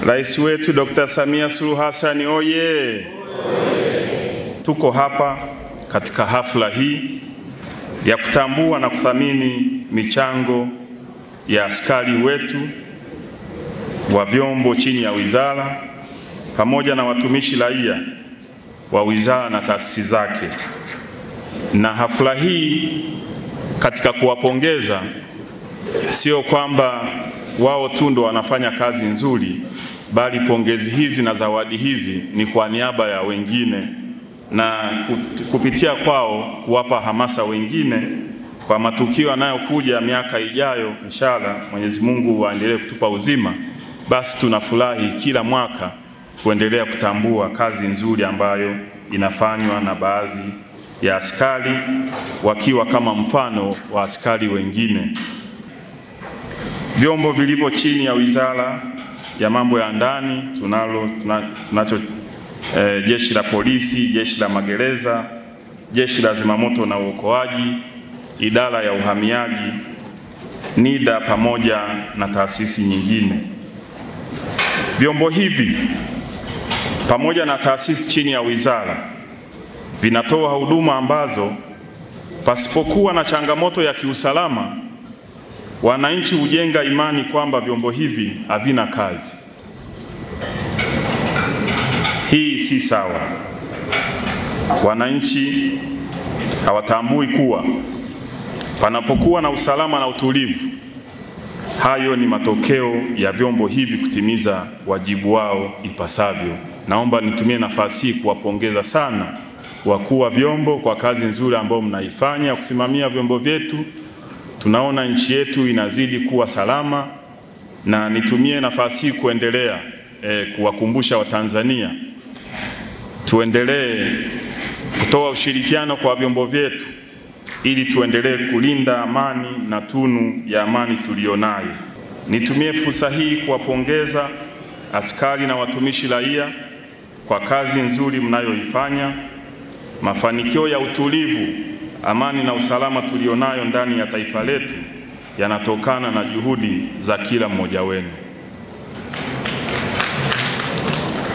Rais wetu Dr. Samia Suluhu Hassan oye! Tuko hapa katika hafla hii ya kutambua na kuthamini michango ya askari wetu wa vyombo chini ya wizara pamoja na watumishi raia wa wizara na taasisi zake. Na hafla hii katika kuwapongeza, sio kwamba wao tu ndo wanafanya kazi nzuri, bali pongezi hizi na zawadi hizi ni kwa niaba ya wengine, na kupitia kwao kuwapa hamasa wengine kwa matukio yanayokuja miaka ijayo. Inshallah Mwenyezi Mungu aendelee kutupa uzima, basi tunafurahi kila mwaka kuendelea kutambua kazi nzuri ambayo inafanywa na baadhi ya askari wakiwa kama mfano wa askari wengine. Vyombo vilivyo chini ya Wizara ya Mambo ya Ndani tunacho Jeshi la Polisi, Jeshi la Magereza, Jeshi la Zimamoto na Uokoaji, Idara ya Uhamiaji, NIDA pamoja na taasisi nyingine. Vyombo hivi pamoja na taasisi chini ya wizara vinatoa huduma ambazo pasipokuwa na changamoto ya kiusalama, wananchi hujenga imani kwamba vyombo hivi havina kazi. Hii si sawa. Wananchi hawatambui kuwa panapokuwa na usalama na utulivu, hayo ni matokeo ya vyombo hivi kutimiza wajibu wao ipasavyo. Naomba nitumie nafasi hii kuwapongeza sana wakuu wa vyombo kwa kazi nzuri ambayo mnaifanya kusimamia vyombo vyetu. Tunaona nchi yetu inazidi kuwa salama, na nitumie nafasi hii kuendelea kuwakumbusha Watanzania tuendelee kutoa ushirikiano kwa vyombo vyetu ili tuendelee kulinda amani na tunu ya amani tulionayo. Nitumie fursa hii kuwapongeza askari na watumishi raia kwa kazi nzuri mnayoifanya. Mafanikio ya utulivu, amani na usalama tulionayo ndani ya taifa letu yanatokana na juhudi za kila mmoja wenu.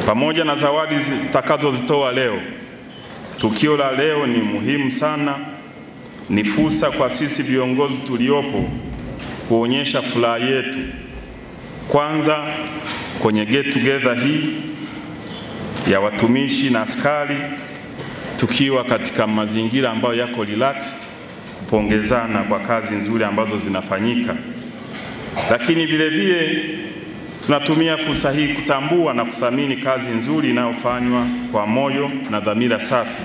Pamoja na zawadi zitakazozitoa leo, tukio la leo ni muhimu sana. Ni fursa kwa sisi viongozi tuliopo kuonyesha furaha yetu, kwanza kwenye get together hii ya watumishi na askari, tukiwa katika mazingira ambayo yako relaxed, kupongezana kwa kazi nzuri ambazo zinafanyika. Lakini vile vile tunatumia fursa hii kutambua na kuthamini kazi nzuri inayofanywa kwa moyo na dhamira safi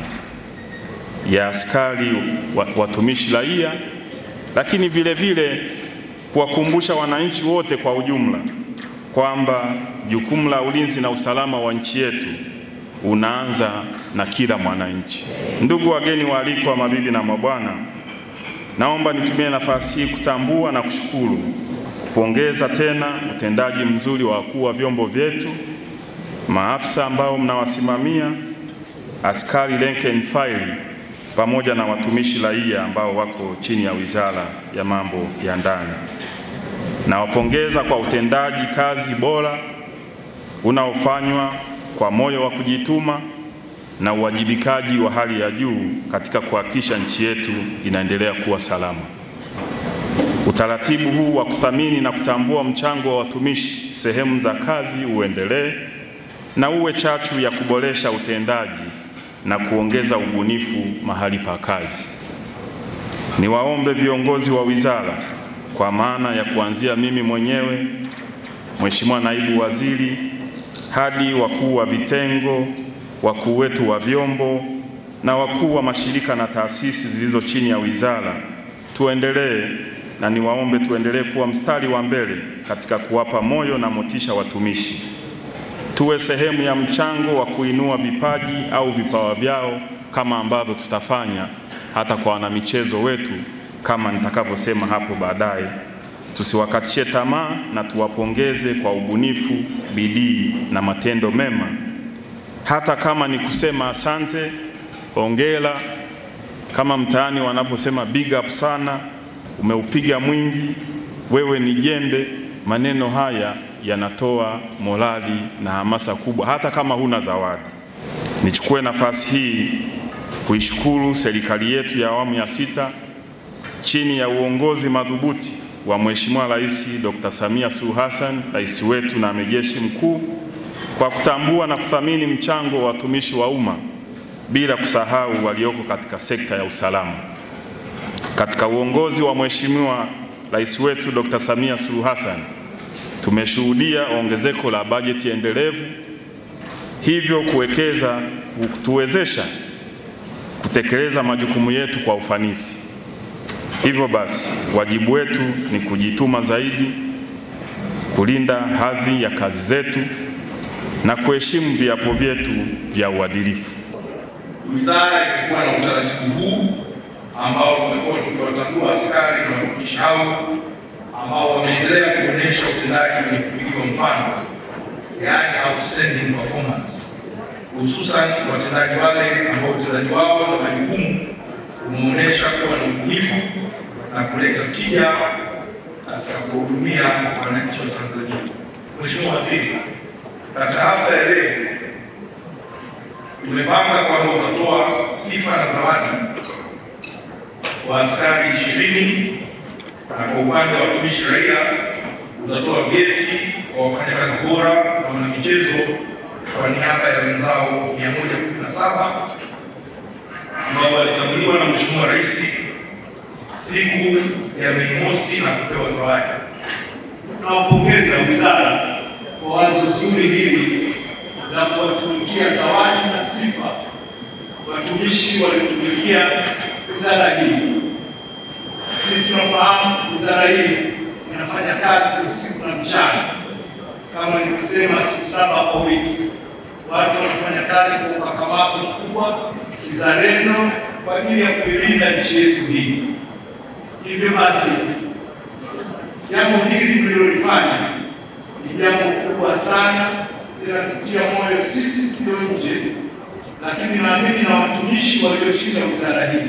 ya askari watumishi raia, lakini vile vile kuwakumbusha wananchi wote kwa ujumla kwamba jukumu la ulinzi na usalama wa nchi yetu unaanza na kila mwananchi. Ndugu wageni waalikwa, mabibi na mabwana, naomba nitumie nafasi hii kutambua na kushukuru, kupongeza tena utendaji mzuri wa wakuu wa vyombo vyetu, maafisa ambao mnawasimamia, askari rank and file pamoja na watumishi raia ambao wako chini ya Wizara ya Mambo ya Ndani. Nawapongeza kwa utendaji kazi bora unaofanywa kwa moyo wa kujituma na uwajibikaji wa hali ya juu katika kuhakikisha nchi yetu inaendelea kuwa salama. Utaratibu huu wa kuthamini na kutambua mchango wa watumishi sehemu za kazi uendelee na uwe chachu ya kuboresha utendaji na kuongeza ubunifu mahali pa kazi. Niwaombe viongozi wa wizara, kwa maana ya kuanzia mimi mwenyewe, Mheshimiwa Naibu Waziri, hadi wakuu wa vitengo, wakuu wetu wa vyombo na wakuu wa mashirika na taasisi zilizo chini ya wizara, tuendelee na niwaombe tuendelee kuwa mstari wa mbele katika kuwapa moyo na motisha watumishi. Tuwe sehemu ya mchango wa kuinua vipaji au vipawa vyao, kama ambavyo tutafanya hata kwa wanamichezo wetu kama nitakavyosema hapo baadaye. Tusiwakatishe tamaa na tuwapongeze kwa ubunifu, bidii na matendo mema. Hata kama ni kusema asante, hongera, kama mtaani wanaposema big up sana, umeupiga mwingi, wewe ni jembe, maneno haya yanatoa morali na hamasa kubwa hata kama huna zawadi. Nichukue nafasi hii kuishukuru serikali yetu ya awamu ya 6 chini ya uongozi madhubuti wa Mheshimiwa Rais Dr. Samia Suluhu Hassan, rais wetu na amiri jeshi mkuu, kwa kutambua na kuthamini mchango wa watumishi wa umma bila kusahau walioko katika sekta ya usalama. Katika uongozi wa Mheshimiwa Rais wetu Dr. Samia Suluhu Hassan, tumeshuhudia ongezeko la bajeti endelevu, hivyo kutuwezesha kutekeleza majukumu yetu kwa ufanisi. Hivyo basi, wajibu wetu ni kujituma zaidi, kulinda hadhi ya kazi zetu na kuheshimu viapo vyetu vya uadilifu. Wizara imekuwa na utaratibu huu ambao tumekuwa tukiwatambua askari na watumishi hao ambao wameendelea kuonyesha utendaji wenye kupigiwa mfano, yaani outstanding performance, hususan watendaji wale ambao utendaji wao na majukumu umeonyesha kuwa na ubunifu na kuleta tija katika kuhudumia wananchi wa Tanzania. Mheshimiwa Waziri, katika hafla ya leo tumepanga kwamba utatoa sifa na zawadi kwa askari 20 na kwa upande wa watumishi raia utatoa vyeti kwa wafanyakazi bora na wanamichezo kwa niaba ya wenzao 117 ambao walitambuliwa na Mheshimiwa Rais siku ya Mei Mosi na kupewa zawadi. Tunawapongeza wizara kwa wazo zuri hili la kuwatumikia zawadi na sifa watumishi waliotumikia wizara hii. Sisi tunafahamu wizara hii inafanya kazi usiku na mchana, kama nilisema, siku 7 kwa wiki. Watu wanafanya kazi kwa ukakamavu mkubwa, kizalendo, kwa ajili ya kuilinda nchi yetu hii. Hivyo basi, jambo hili mlilolifanya ni jambo kubwa sana, linatutia moyo sisi tulio nje, lakini naamini na watumishi walio chini ya wizara hii.